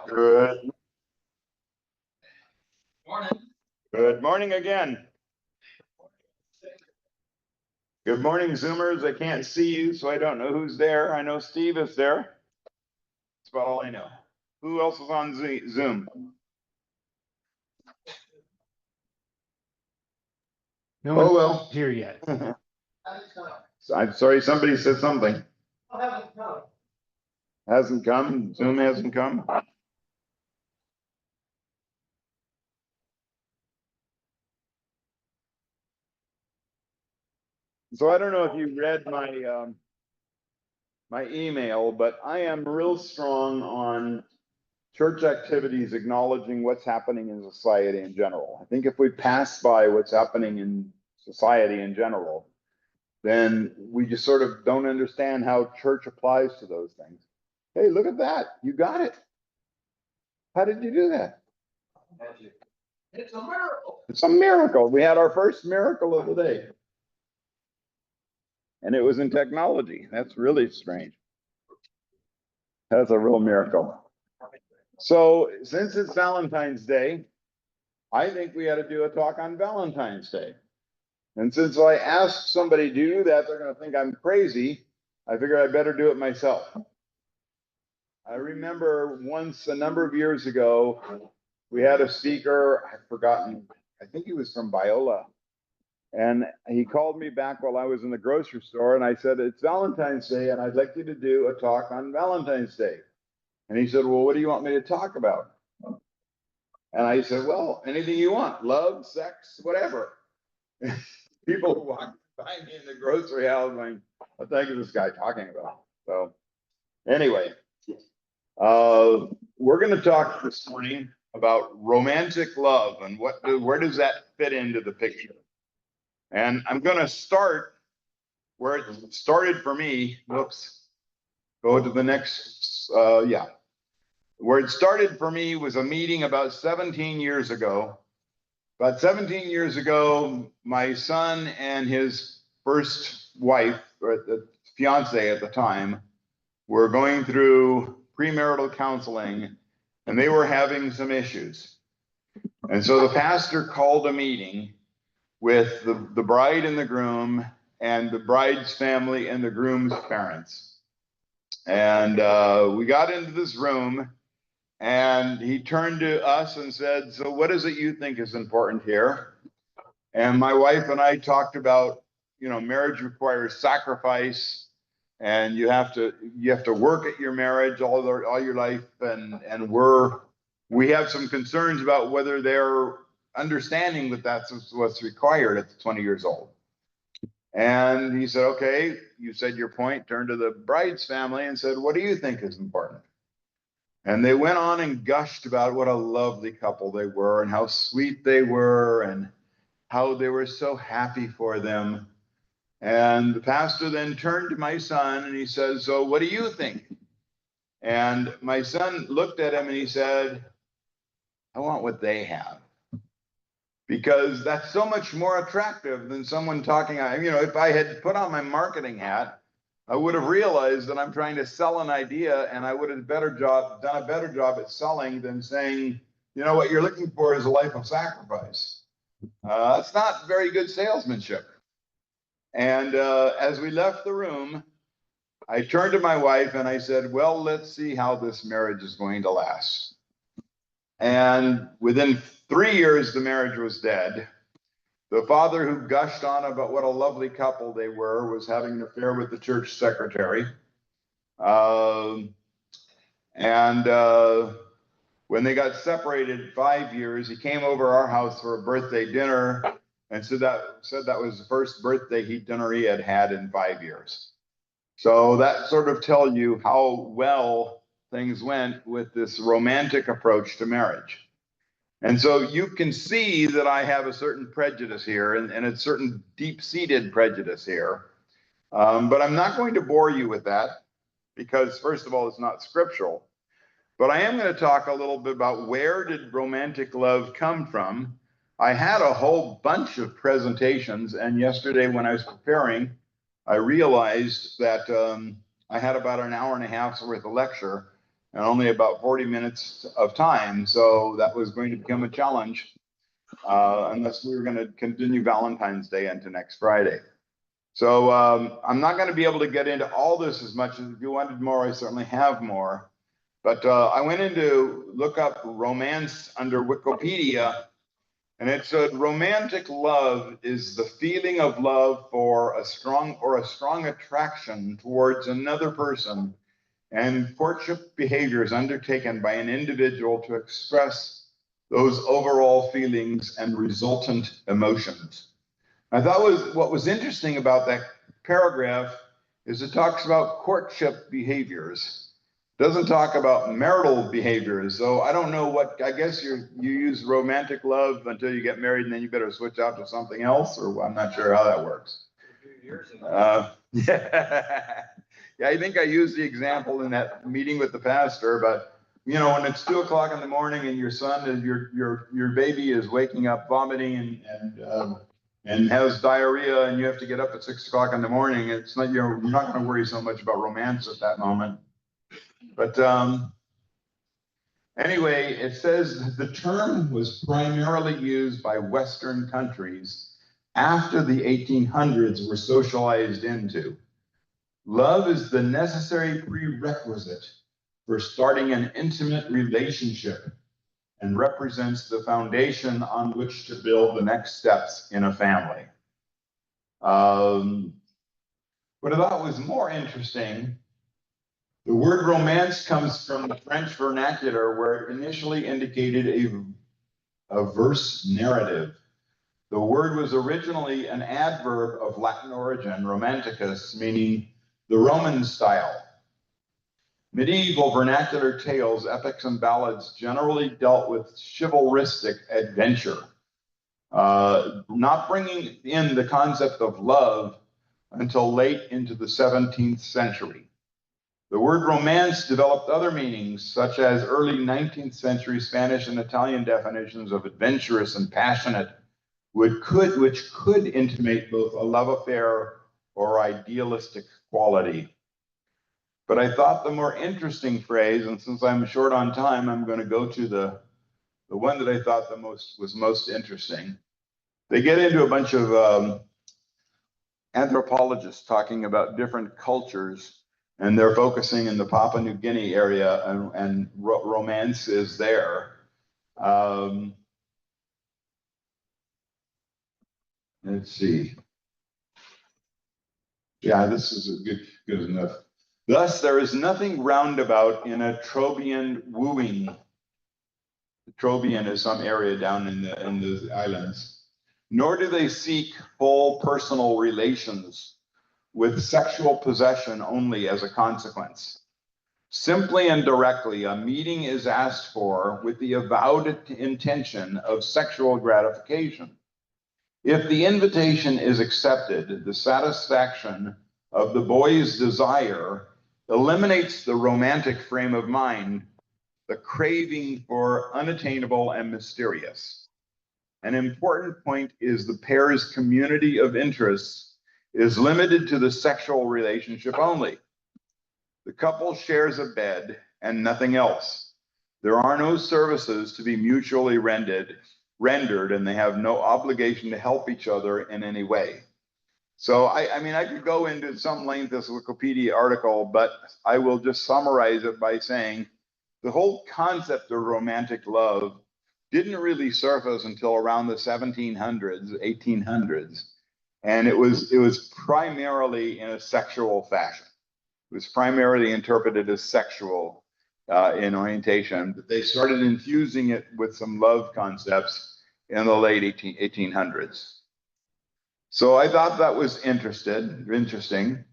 Good. Morning. Good morning again. Good morning, Zoomers. I can't see you, so I don't know who's there. I know Steve is there. That's about all I know. Who else is on Zoom? No one's well. here yet. I'm sorry, somebody said something. Hasn't come. Zoom hasn't come. So I don't know if you read my email, but I am real strong on church activities acknowledging what's happening in society in general. I think if we pass by what's happening in society in general, then we just sort of don't understand how church applies to those things. Hey, look at that. You got it. How did you do that? It's a miracle. It's a miracle. We had our first miracle of the day. And it was in technology. That's really strange. That's a real miracle. So since it's Valentine's Day, I think we had to do a talk on Valentine's Day. And since I asked somebody to do that, they're going to think I'm crazy. I figured I better do it myself. I remember once a number of years ago, we had a speaker, I've forgotten, I think he was from Biola. And he called me back while I was in the grocery store and I said, it's Valentine's Day and I'd like you to do a talk on Valentine's Day. And he said, well, what do you want me to talk about? And I said, well, anything you want, love, sex, whatever. People who walk by me in the grocery aisle going, what the heck is this guy talking about? So anyway, we're going to talk this morning about romantic love and where does that fit into the picture? And I'm going to start where it started for me. Whoops. Go to the next, yeah. Where it started for me was a meeting about 17 years ago. About 17 years ago, my son and his first wife, or the fiance at the time, were going through premarital counseling and they were having some issues. And so the pastor called a meeting with the bride and the groom and the bride's family and the groom's parents. And we got into this room and he turned to us and said, so what is it you think is important here? And my wife and I talked about, you know, marriage requires sacrifice and you have to work at your marriage all your life. And we have some concerns about whether they're understanding that that's what's required at 20 years old. And he said, okay, you said your point, turned to the bride's family and said, what do you think is important? And they went on and gushed about what a lovely couple they were and how sweet they were and how they were so happy for them. And the pastor then turned to my son and he says, so what do you think? And my son looked at him and he said, I want what they have. Because that's so much more attractive than someone talking. You know, if I had put on my marketing hat, I would have realized that I'm trying to sell an idea and I would have done a better job at selling than saying, you know, what you're looking for is a life of sacrifice. That's not very good salesmanship. And as we left the room, I turned to my wife and I said, well, let's see how this marriage is going to last. And within 3 years, the marriage was dead. The father who gushed on about what a lovely couple they were was having an affair with the church secretary. When they got separated 5 years, he came over our house for a birthday dinner and said that was the first birthday dinner he had had in 5 years. So that sort of tells you how well things went with this romantic approach to marriage. And so you can see that I have a certain prejudice here and a certain deep-seated prejudice here. But I'm not going to bore you with that because, first of all, it's not scriptural. But I am going to talk a little bit about where did romantic love come from. I had a whole bunch of presentations, and yesterday when I was preparing, I realized that I had about an hour and a half's worth of lecture. and only about 40 minutes of time. So that was going to become a challenge, unless we were going to continue Valentine's Day into next Friday. So I'm not going to be able to get into all this as much as if you wanted more, I certainly have more. But I went in to look up romance under Wikipedia, and it said romantic love is the feeling of love for a strong attraction towards another person, and courtship behaviors undertaken by an individual to express those overall feelings and resultant emotions. I thought what was interesting about that paragraph is it talks about courtship behaviors. It doesn't talk about marital behaviors. So I don't know I guess you use romantic love until you get married and then you better switch out to something else, or I'm not sure how that works. Yeah. Yeah, I think I used the example in that meeting with the pastor, but when it's 2 o'clock in the morning and your son and your baby is waking up vomiting and has diarrhea, and you have to get up at 6 o'clock in the morning, it's not you're not going to worry so much about romance at that moment. But anyway, it says the term was primarily used by Western countries after the 1800s were socialized into. Love is the necessary prerequisite for starting an intimate relationship and represents the foundation on which to build the next steps in a family. What I thought was more interesting, the word romance comes from the French vernacular, where it initially indicated a verse narrative. The word was originally an adverb of Latin origin, romanticus, meaning the Roman style. Medieval vernacular tales, epics, and ballads generally dealt with chivalristic adventure, not bringing in the concept of love until late into the 17th century. The word romance developed other meanings, such as early 19th century Spanish and Italian definitions of adventurous and passionate, which could intimate both a love affair or idealistic quality. But I thought the more interesting phrase, and since I'm short on time, I'm going to go to the one that I thought was most interesting. They get into a bunch of anthropologists talking about different cultures, and they're focusing in the Papua New Guinea area, and romance is there. Let's see. Yeah, this is good enough. Thus, there is nothing roundabout in a Trobian wooing. Trobian is some area down in the islands. Nor do they seek full personal relations with sexual possession only as a consequence. Simply and directly, a meeting is asked for with the avowed intention of sexual gratification. If the invitation is accepted, the satisfaction of the boy's desire eliminates the romantic frame of mind, the craving for unattainable and mysterious. An important point is the pair's community of interests is limited to the sexual relationship only. The couple shares a bed and nothing else. There are no services to be mutually rendered, and they have no obligation to help each other in any way. So I mean, I could go into some length this Wikipedia article, but I will just summarize it by saying the whole concept of romantic love didn't really surface until around the 1700s, 1800s, and it was primarily in a sexual fashion. It was primarily interpreted as sexual in orientation, but they started infusing it with some love concepts in the late 1800s. So I thought that was interesting.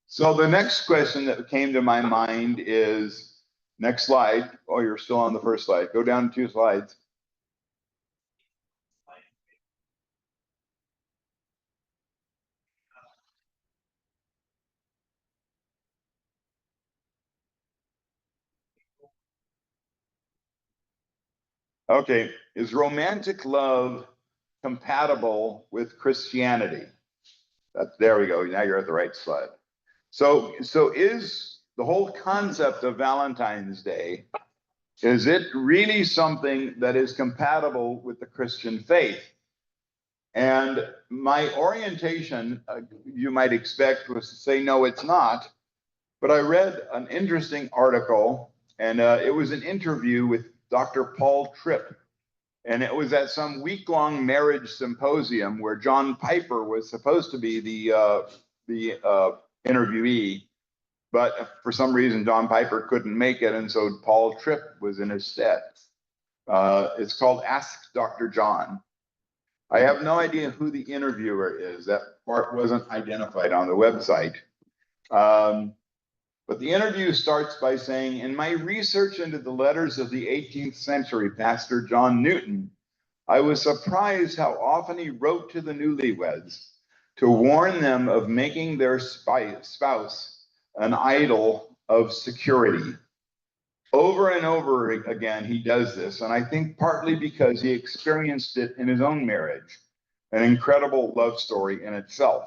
So the next question that came to my mind is, next slide. Oh, you're still on the first slide. Go down 2 slides. Okay, is romantic love compatible with Christianity? There we go. Now you're at the right slide. So is the whole concept of Valentine's Day, is it really something that is compatible with the Christian faith? And my orientation, you might expect, was to say, no, it's not. But I read an interesting article, and it was an interview with Dr. Paul Tripp. And it was at some week-long marriage symposium where John Piper was supposed to be the interviewee. But for some reason, John Piper couldn't make it, and so Paul Tripp was in his stead. It's called Ask Dr. John. I have no idea who the interviewer is. That part wasn't identified on the website. But the interview starts by saying, in my research into the letters of the 18th century pastor John Newton, I was surprised how often he wrote to the newlyweds to warn them of making their spouse an idol of security. Over and over again, he does this, and I think partly because he experienced it in his own marriage, an incredible love story in itself.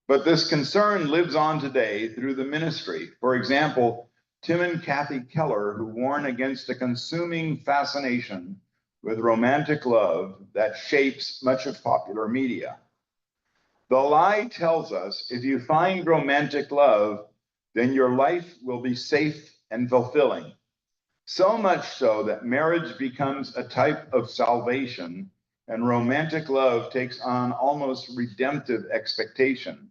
But this concern lives on today through the ministry. For example, Tim and Kathy Keller, who warn against a consuming fascination with romantic love that shapes much of popular media. The lie tells us if you find romantic love, then your life will be safe and fulfilling. So much so that marriage becomes a type of salvation and romantic love takes on almost redemptive expectation.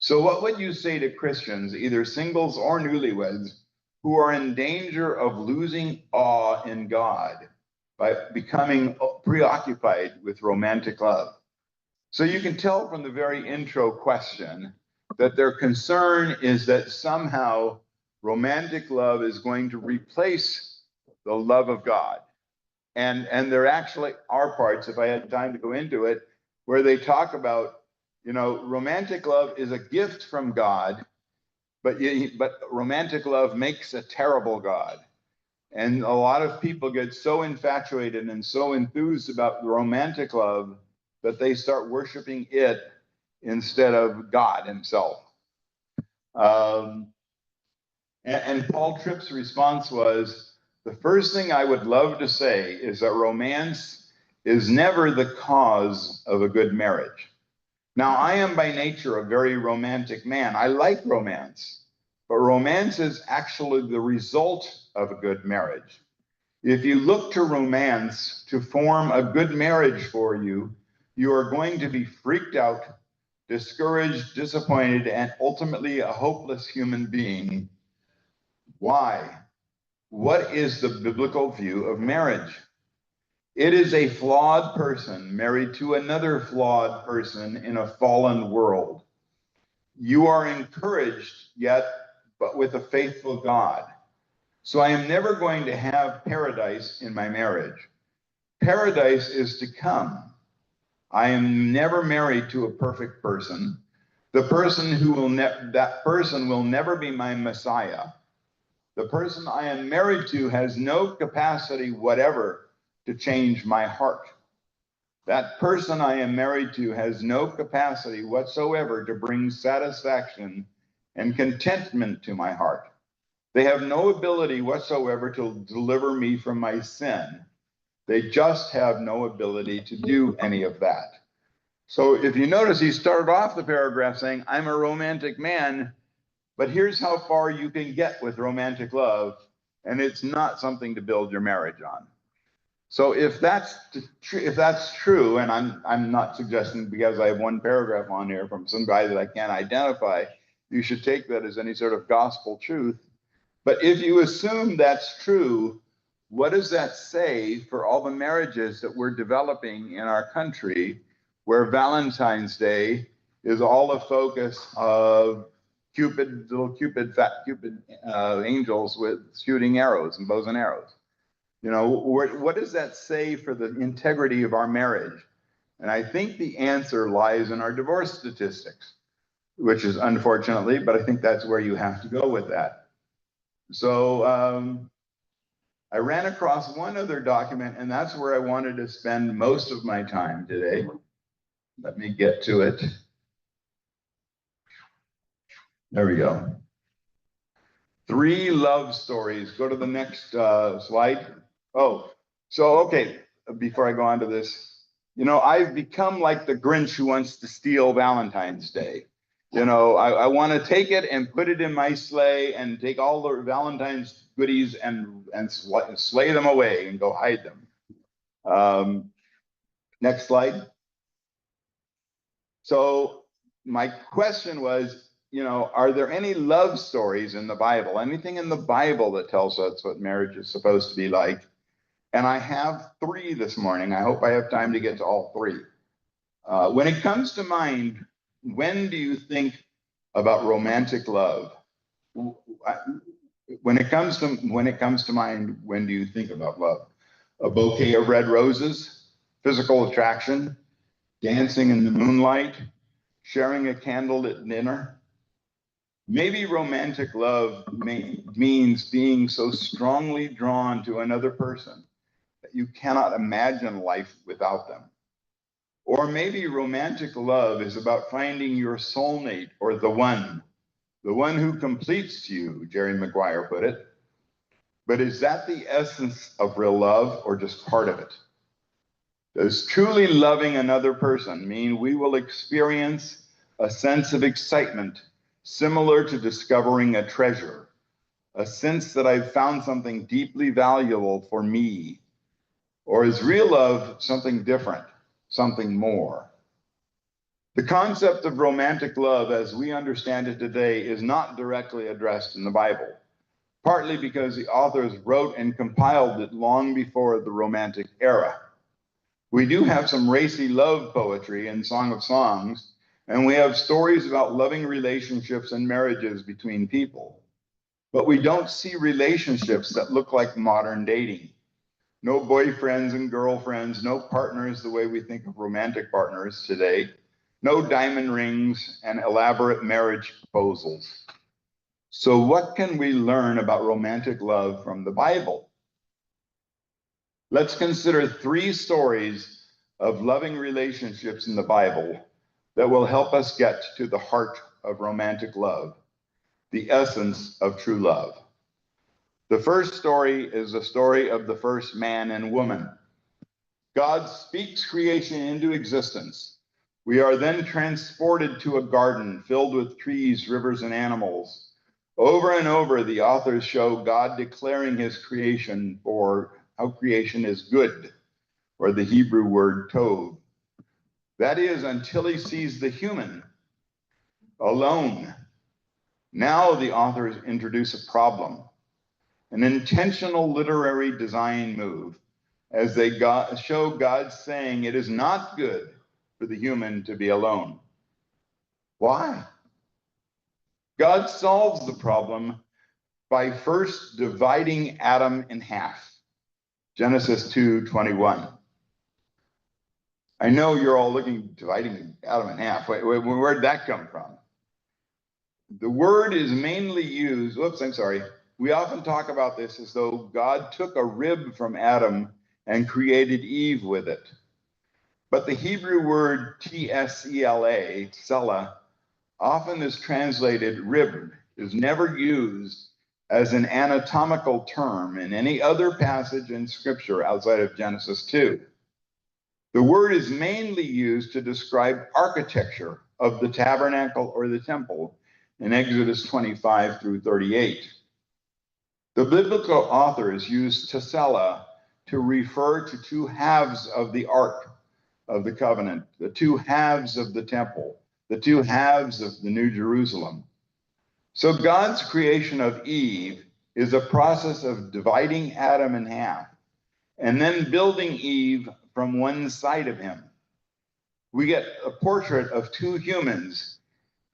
So what would you say to Christians, either singles or newlyweds, who are in danger of losing awe in God by becoming preoccupied with romantic love? So you can tell from the very intro question that their concern is that somehow romantic love is going to replace the love of God. And there actually are parts, if I had time to go into it, where they talk about, romantic love is a gift from God, but romantic love makes a terrible God. And a lot of people get so infatuated and so enthused about romantic love that they start worshiping it instead of God himself. And Paul Tripp's response was, the first thing I would love to say is that romance is never the cause of a good marriage. Now, I am by nature a very romantic man. I like romance, but romance is actually the result of a good marriage. If you look to romance to form a good marriage for you, you are going to be freaked out, discouraged, disappointed, and ultimately a hopeless human being. Why? What is the biblical view of marriage? It is a flawed person married to another flawed person in a fallen world. You are encouraged, yet, but with a faithful God. So I am never going to have paradise in my marriage. Paradise is to come. I am never married to a perfect person. The person who will that person will never be my Messiah. The person I am married to has no capacity whatever to change my heart. That person I am married to has no capacity whatsoever to bring satisfaction and contentment to my heart. They have no ability whatsoever to deliver me from my sin. They just have no ability to do any of that. So if you notice, he started off the paragraph saying, I'm a romantic man, but here's how far you can get with romantic love, and it's not something to build your marriage on. So if that's true, and I'm not suggesting because I have one paragraph on here from some guy that I can't identify, you should take that as any sort of gospel truth. But if you assume that's true, what does that say for all the marriages that we're developing in our country, where Valentine's Day is all a focus of little fat Cupid angels with shooting arrows and bows and arrows? What does that say for the integrity of our marriage? And I think the answer lies in our divorce statistics, which is unfortunately, but I think that's where you have to go with that. So I ran across one other document, and that's where I wanted to spend most of my time today. Let me get to it. There we go. 3 love stories. Go to the next slide. Oh, so okay, before I go on to this, I've become like the Grinch who wants to steal Valentine's Day. I want to take it and put it in my sleigh and take all the Valentine's goodies and sleigh them away and go hide them. Next slide. So my question was, are there any love stories in the Bible? Anything in the Bible that tells us what marriage is supposed to be like? And I have 3 this morning. I hope I have time to get to all 3. When it comes to mind, when do you think about romantic love? When it comes to mind, when do you think about love? A bouquet of red roses, physical attraction, dancing in the moonlight, sharing a candlelit dinner. Maybe romantic love means being so strongly drawn to another person that you cannot imagine life without them. Or maybe romantic love is about finding your soulmate or the one who completes you, Jerry Maguire put it. But is that the essence of real love or just part of it? Does truly loving another person mean we will experience a sense of excitement similar to discovering a treasure, a sense that I've found something deeply valuable for me? Or is real love something different, something more? The concept of romantic love as we understand it today is not directly addressed in the Bible, partly because the authors wrote and compiled it long before the Romantic era. We do have some racy love poetry in Song of Songs, and we have stories about loving relationships and marriages between people. But we don't see relationships that look like modern dating. No boyfriends and girlfriends, no partners the way we think of romantic partners today, no diamond rings and elaborate marriage proposals. So what can we learn about romantic love from the Bible? Let's consider 3 stories of loving relationships in the Bible that will help us get to the heart of romantic love, the essence of true love. The first story is the story of the first man and woman. God speaks creation into existence. We are then transported to a garden filled with trees, rivers, and animals. Over and over, the authors show God declaring his creation for how creation is good, or the Hebrew word tov. That is, until he sees the human alone. Now the authors introduce a problem, an intentional literary design move, as they show God saying it is not good for the human to be alone. Why? God solves the problem by first dividing Adam in half. Genesis 2:21. I know you're all looking, dividing Adam in half. Where'd that come from? The word is mainly used, we often talk about this as though God took a rib from Adam and created Eve with it. But the Hebrew word tsela, tsela, often is translated rib, is never used as an anatomical term in any other passage in Scripture outside of Genesis 2. The word is mainly used to describe architecture of the tabernacle or the temple in Exodus 25 through 38. The biblical authors use tesela to refer to 2 halves of the ark of the covenant, the 2 halves of the temple, the 2 halves of the New Jerusalem. So God's creation of Eve is a process of dividing Adam in half and then building Eve from one side of him. We get a portrait of 2 humans,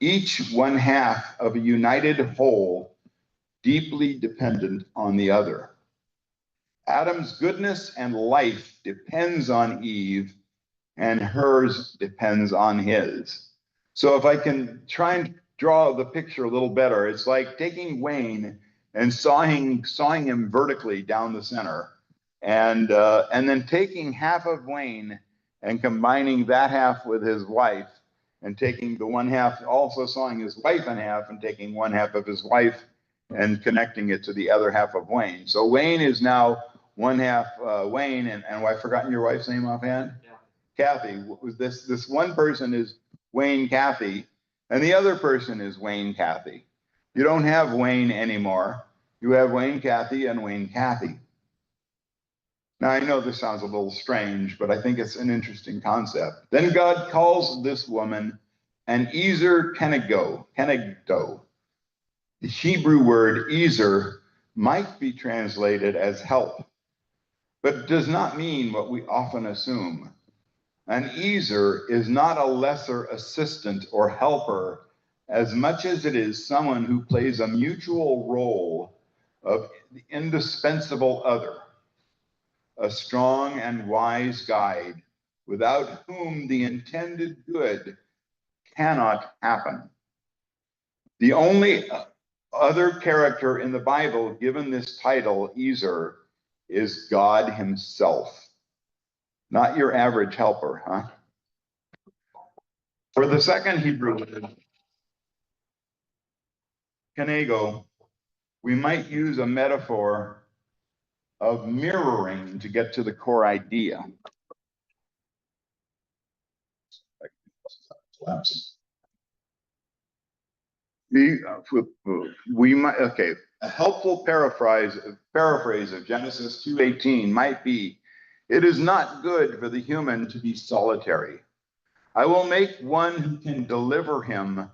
each one half of a united whole, deeply dependent on the other. Adam's goodness and life depends on Eve, and hers depends on his. So if I can try and draw the picture a little better, it's like taking Wayne and sawing him vertically down the center, and then taking half of Wayne and combining that half with his wife, and taking the one half, also sawing his wife in half, and taking one half of his wife and connecting it to the other half of Wayne. So Wayne is now one half Wayne, and I've forgotten your wife's name offhand? Kathy. This one person is Wayne Kathy, and the other person is Wayne Kathy. You don't have Wayne anymore. You have Wayne Kathy and Wayne Kathy. Now, I know this sounds a little strange, but I think it's an interesting concept. Then God calls this woman an Ezer Kenegdo. The Hebrew word Ezer might be translated as help, but does not mean what we often assume. An Ezer is not a lesser assistant or helper as much as it is someone who plays a mutual role of the indispensable other, a strong and wise guide without whom the intended good cannot happen. The only other character in the Bible given this title, Ezer, is God himself. Not your average helper, huh? For the second Hebrew word, kenego, we might use a metaphor of mirroring to get to the core idea. We might, okay, a helpful paraphrase of Genesis 2:18 might be, it is not good for the human to be solitary. I will make one who can deliver him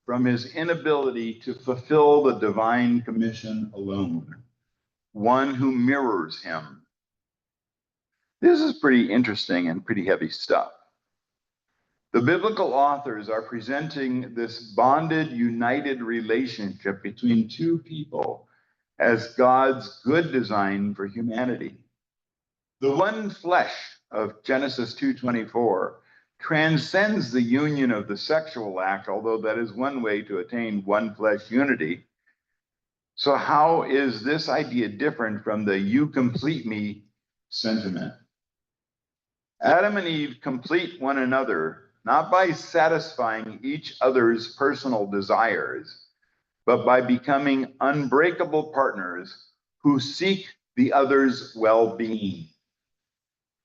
from his inability to fulfill the divine commission alone, one who mirrors him. This is pretty interesting and pretty heavy stuff. The biblical authors are presenting this bonded, united relationship between two people as God's good design for humanity. The one flesh of Genesis 2:24 transcends the union of the sexual act, although that is one way to attain one flesh unity. So how is this idea different from the you complete me sentiment? Adam and Eve complete one another, not by satisfying each other's personal desires, but by becoming unbreakable partners who seek the other's well-being.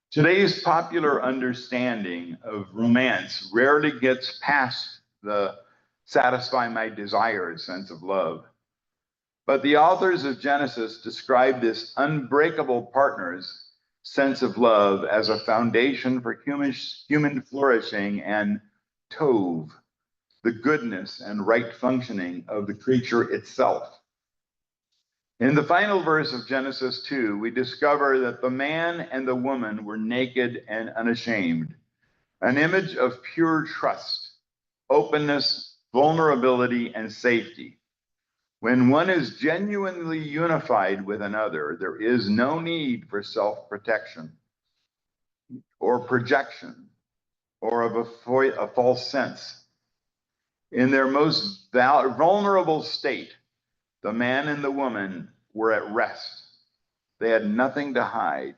Today's popular understanding of romance rarely gets past the satisfy my desires sense of love. But the authors of Genesis describe this unbreakable partners sense of love as a foundation for human flourishing and tov, the goodness and right functioning of the creature itself. In the final verse of Genesis 2, we discover that the man and the woman were naked and unashamed, an image of pure trust, openness, vulnerability, and safety. When one is genuinely unified with another, there is no need for self-protection or projection or of a false sense. In their most vulnerable state, the man and the woman were at rest. They had nothing to hide,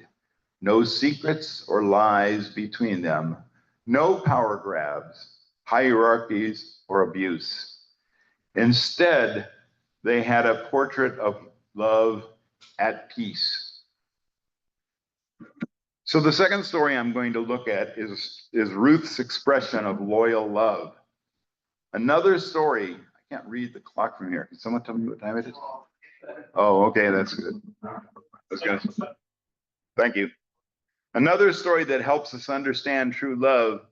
no secrets or lies between them, no power grabs, hierarchies, or abuse. Instead, they had a portrait of love at peace. So the second story I'm going to look at is Ruth's expression of loyal love. Another story, I can't read the clock from here. Can someone tell me what time it is? Oh, okay, that's good. That's good. Thank you. Another story that helps us understand true love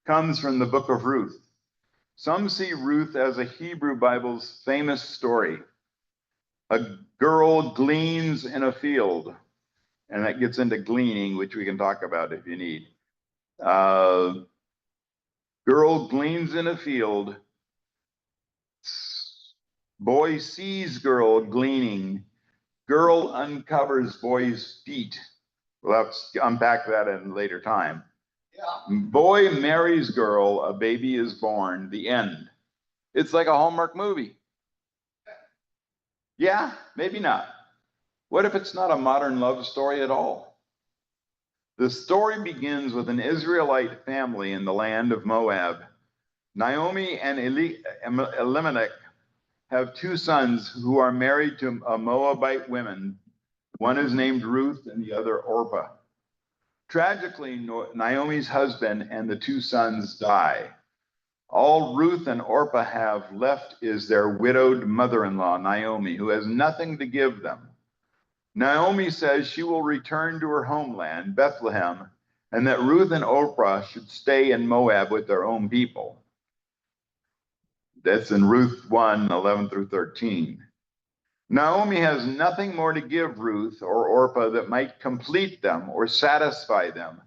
comes from the book of Ruth. Some see Ruth as a Hebrew Bible's famous story. A girl gleans in a field, and that gets into gleaning, which we can talk about if you need. Girl gleans in a field. Boy sees girl gleaning. Girl uncovers boy's feet. We'll have to unpack that in a later time. Yeah. Boy marries girl, a baby is born, the end. It's like a Hallmark movie. Yeah, maybe not. What if it's not a modern love story at all? The story begins with an Israelite family in the land of Moab. Naomi and Elimelech have two sons who are married to a Moabite woman. One is named Ruth and the other Orpah. Tragically, Naomi's husband and the two sons die. All Ruth and Orpah have left is their widowed mother-in-law, Naomi, who has nothing to give them. Naomi says she will return to her homeland, Bethlehem, and that Ruth and Orpah should stay in Moab with their own people. That's in Ruth 1:11 through 13. Naomi has nothing more to give Ruth or Orpah that might complete them or satisfy them,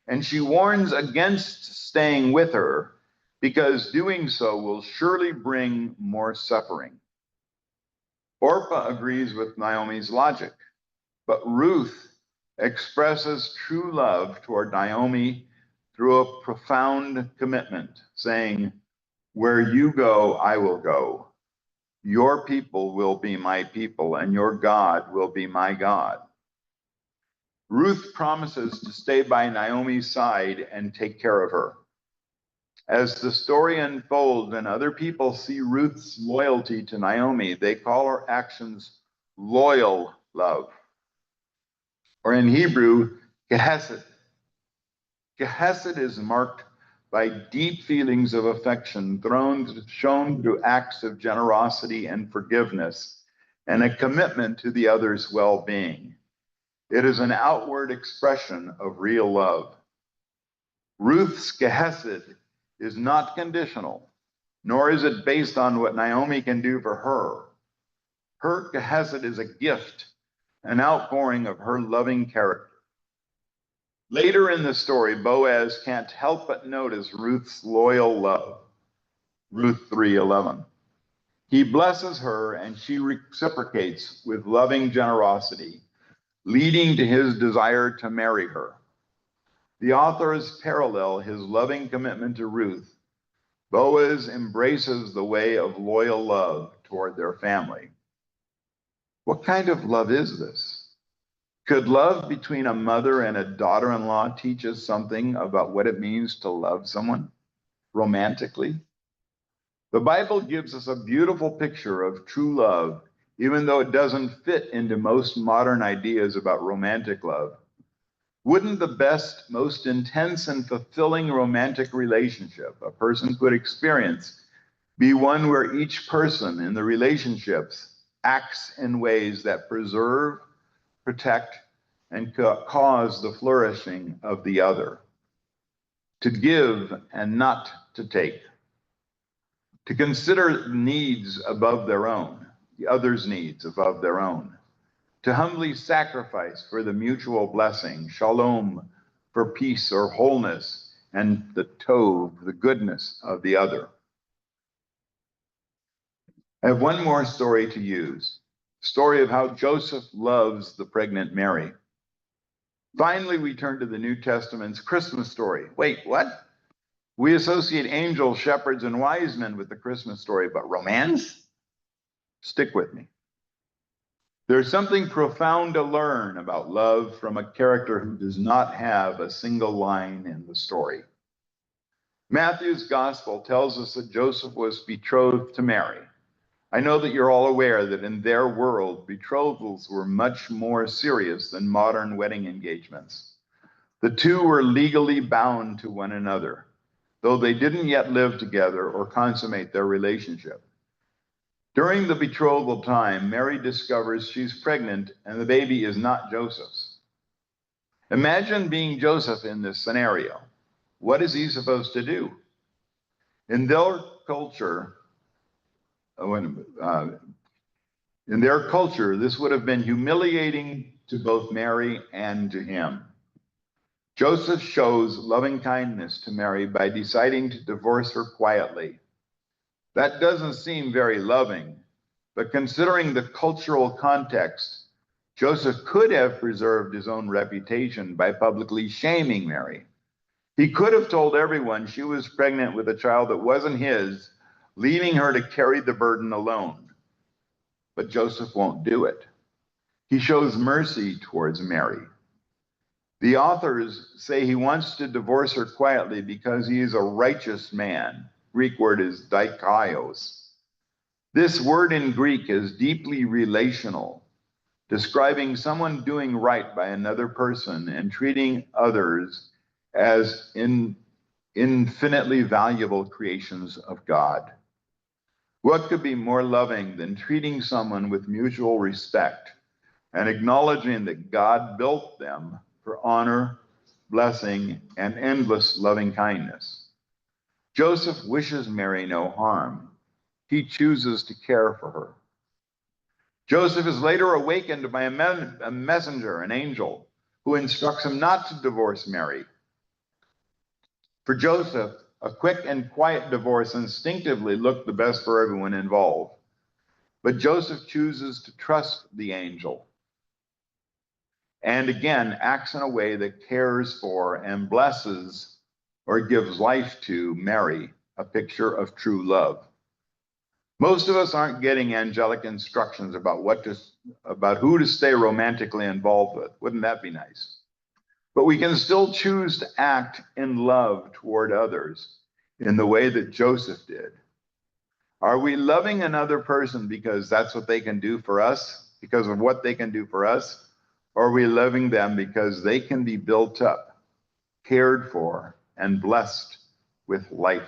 and she warns against staying with her because doing so will surely bring more suffering. Orpah agrees with Naomi's logic, but Ruth expresses true love toward Naomi through a profound commitment, saying, "Where you go, I will go. Your people will be my people, and your God will be my God." Ruth promises to stay by Naomi's side and take care of her. As the story unfolds and other people see Ruth's loyalty to Naomi, they call her actions loyal love, or in Hebrew, gehesed. Gehesed is marked by deep feelings of affection shown through acts of generosity and forgiveness, and a commitment to the other's well-being. It is an outward expression of real love. Ruth's gehesed is not conditional, nor is it based on what Naomi can do for her. Her gehesed is a gift, an outpouring of her loving character. Later in the story, Boaz can't help but notice Ruth's loyal love. Ruth 3:11. He blesses her and she reciprocates with loving generosity, leading to his desire to marry her. The authors parallel his loving commitment to Ruth. Boaz embraces the way of loyal love toward their family. What kind of love is this? Could love between a mother and a daughter-in-law teach us something about what it means to love someone romantically? The Bible gives us a beautiful picture of true love, even though it doesn't fit into most modern ideas about romantic love. Wouldn't the best, most intense and fulfilling romantic relationship a person could experience be one where each person in the relationships acts in ways that preserve, protect, and cause the flourishing of the other? To give and not to take. To consider needs above their own, the other's needs above their own. To humbly sacrifice for the mutual blessing, shalom, for peace or wholeness, and the tov, the goodness of the other. I have one more story to use. Story of how Joseph loves the pregnant Mary. Finally, we turn to the New Testament's Christmas story. Wait, what? We associate angels, shepherds, and wise men with the Christmas story, but romance? Stick with me. There's something profound to learn about love from a character who does not have a single line in the story. Matthew's gospel tells us that Joseph was betrothed to Mary. I know that you're all aware that in their world, betrothals were much more serious than modern wedding engagements. The two were legally bound to one another, though they didn't yet live together or consummate their relationship. During the betrothal time, Mary discovers she's pregnant and the baby is not Joseph's. Imagine being Joseph in this scenario. What is he supposed to do? In their culture, this would have been humiliating to both Mary and to him. Joseph shows loving kindness to Mary by deciding to divorce her quietly. That doesn't seem very loving, but considering the cultural context, Joseph could have preserved his own reputation by publicly shaming Mary. He could have told everyone she was pregnant with a child that wasn't his, leaving her to carry the burden alone. But Joseph won't do it. He shows mercy towards Mary. The authors say he wants to divorce her quietly because he is a righteous man. Greek word is dikaios. This word in Greek is deeply relational, describing someone doing right by another person and treating others as infinitely valuable creations of God. What could be more loving than treating someone with mutual respect and acknowledging that God built them for honor, blessing, and endless loving kindness? Joseph wishes Mary no harm. He chooses to care for her. Joseph is later awakened by a messenger, an angel, who instructs him not to divorce Mary. For Joseph, a quick and quiet divorce instinctively looked the best for everyone involved. But Joseph chooses to trust the angel and again acts in a way that cares for and blesses or gives life to Mary, a picture of true love. Most of us aren't getting angelic instructions about who to stay romantically involved with. Wouldn't that be nice? But we can still choose to act in love toward others in the way that Joseph did. Are we loving another person because that's what they can do for us, because of what they can do for us? Or are we loving them because they can be built up, cared for, and blessed with life?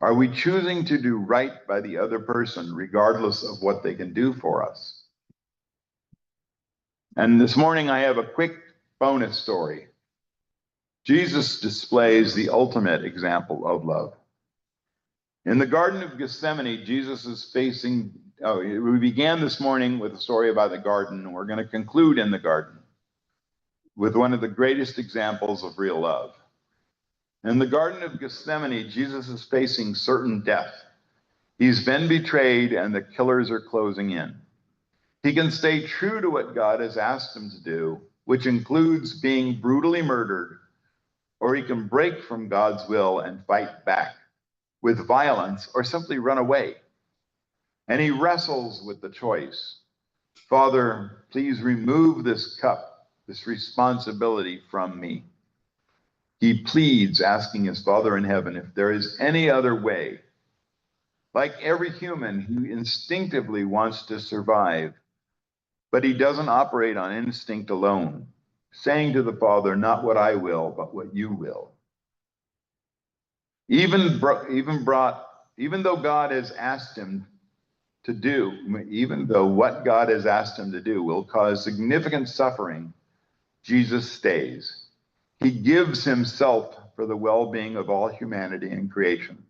Are we choosing to do right by the other person regardless of what they can do for us? And this morning I have a quick bonus story. Jesus displays the ultimate example of love. In the Garden of Gethsemane, Jesus is facing, we began this morning with a story about the garden, and we're going to conclude in the garden with one of the greatest examples of real love. In the Garden of Gethsemane, Jesus is facing certain death. He's been betrayed and the killers are closing in. He can stay true to what God has asked him to do, which includes being brutally murdered, or he can break from God's will and fight back with violence or simply run away. And he wrestles with the choice. Father, please remove this cup, this responsibility from me. He pleads, asking his Father in heaven if there is any other way. Like every human, he instinctively wants to survive, but he doesn't operate on instinct alone, saying to the Father, not what I will, but what you will. Even though God has asked him to do, even though what God has asked him to do will cause significant suffering, Jesus stays. He gives himself for the well-being of all humanity and creation.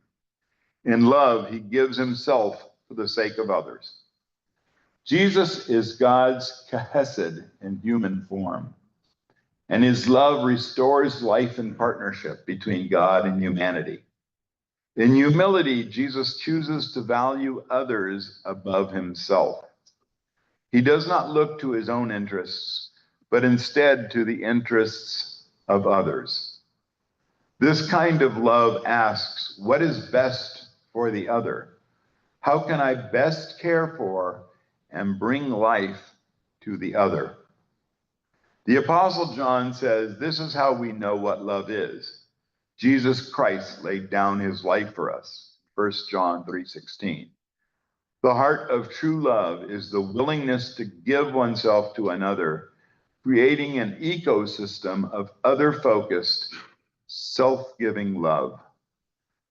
In love, he gives himself for the sake of others. Jesus is God's chesed in human form, and his love restores life and partnership between God and humanity. In humility, Jesus chooses to value others above himself. He does not look to his own interests, but instead to the interests of others. This kind of love asks, what is best for the other? How can I best care for and bring life to the other? The Apostle John says, this is how we know what love is. Jesus Christ laid down his life for us. 1 John 3:16. The heart of true love is the willingness to give oneself to another, creating an ecosystem of other-focused, self-giving love.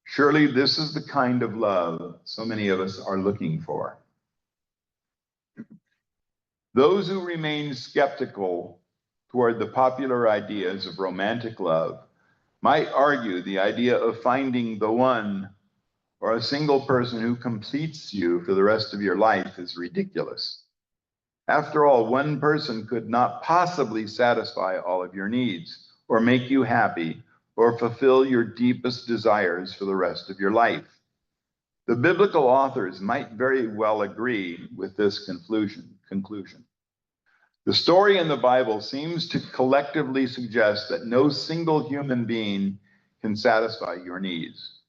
Surely this is the kind of love so many of us are looking for. Those who remain skeptical toward the popular ideas of romantic love might argue the idea of finding the one or a single person who completes you for the rest of your life is ridiculous. After all, one person could not possibly satisfy all of your needs or make you happy or fulfill your deepest desires for the rest of your life. The biblical authors might very well agree with this conclusion. The story in the Bible seems to collectively suggest that no single human being can satisfy your needs.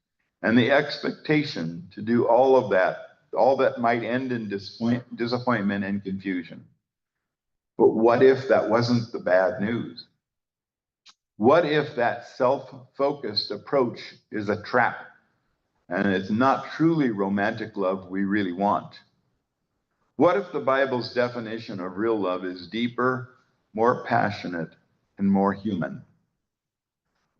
And the expectation to do all that might end in disappointment and confusion. But what if that wasn't the bad news? What if that self-focused approach is a trap and it's not truly romantic love we really want. What if the Bible's definition of real love is deeper, more passionate, and more human?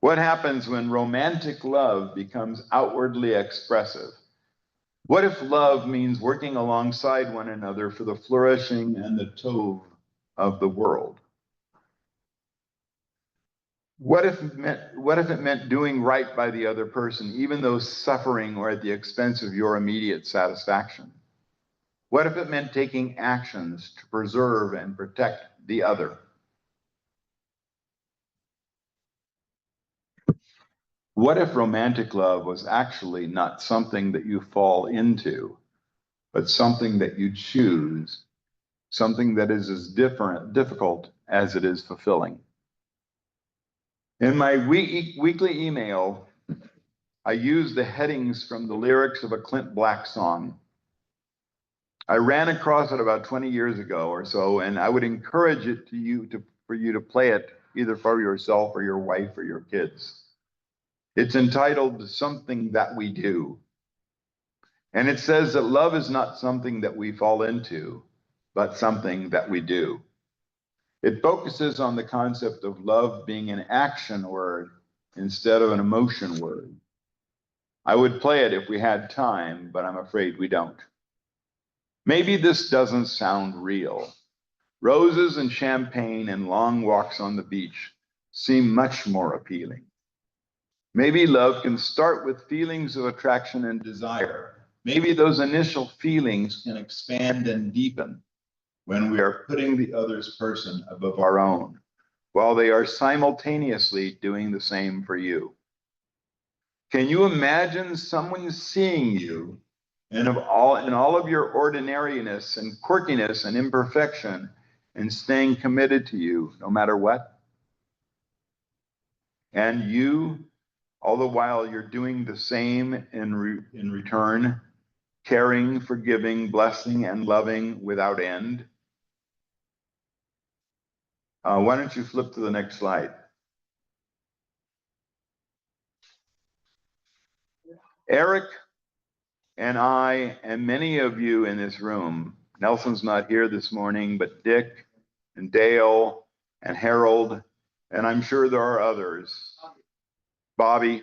What happens when romantic love becomes outwardly expressive? What if love means working alongside one another for the flourishing and the tov of the world? What if it meant doing right by the other person, even though suffering or at the expense of your immediate satisfaction? What if it meant taking actions to preserve and protect the other? What if romantic love was actually not something that you fall into, but something that you choose, something that is as difficult as it is fulfilling? In my weekly email, I use the headings from the lyrics of a Clint Black song. I ran across it about 20 years ago or so, and I would encourage it for you to play it either for yourself or your wife or your kids. It's entitled Something That We Do. And it says that love is not something that we fall into, but something that we do. It focuses on the concept of love being an action word instead of an emotion word. I would play it if we had time, but I'm afraid we don't. Maybe this doesn't sound real. Roses and champagne and long walks on the beach seem much more appealing. Maybe love can start with feelings of attraction and desire. Maybe those initial feelings can expand and deepen when we are putting the other's person above our own, while they are simultaneously doing the same for you. Can you imagine someone seeing you in all of your ordinariness and quirkiness and imperfection and staying committed to you no matter what? And you, all the while, you're doing the same in return, caring, forgiving, blessing, and loving without end. Why don't you flip to the next slide? Eric and I and many of you in this room, Nelson's not here this morning, but Dick and Dale and Harold, and I'm sure there are others, Bobby,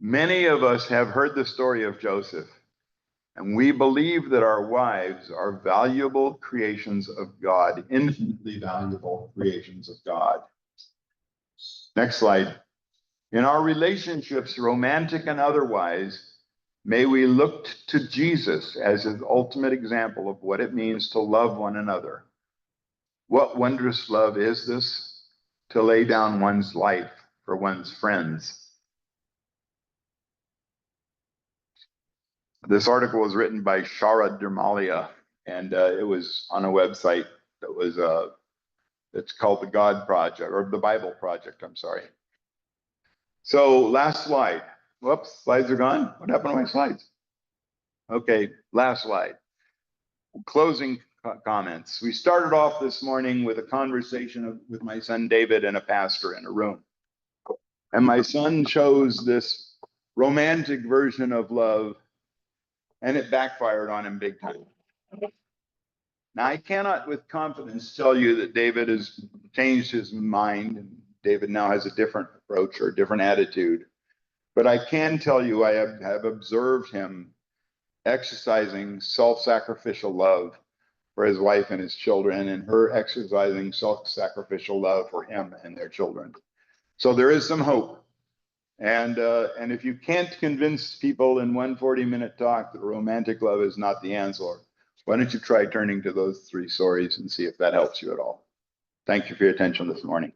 many of us have heard the story of Joseph, and we believe that our wives are valuable creations of God, infinitely valuable creations of God. Next slide. In our relationships, romantic and otherwise, may we look to Jesus as his ultimate example of what it means to love one another. What wondrous love is this? To lay down one's life for one's friends. This article was written by Shara Dermalia, and it was on a website that was, it's called the God Project, or the Bible Project, I'm sorry. So last slide. Whoops, slides are gone. What happened to my slides? Okay, last slide. Closing comments. We started off this morning with a conversation with my son David and a pastor in a room. And my son chose this romantic version of love, and it backfired on him big time. Now, I cannot with confidence tell you that David has changed his mind and David now has a different approach or a different attitude. But I can tell you I have observed him exercising self-sacrificial love for his wife and his children, and her exercising self-sacrificial love for him and their children. So there is some hope. And if you can't convince people in one 40-minute talk that romantic love is not the answer, why don't you try turning to those 3 stories and see if that helps you at all? Thank you for your attention this morning.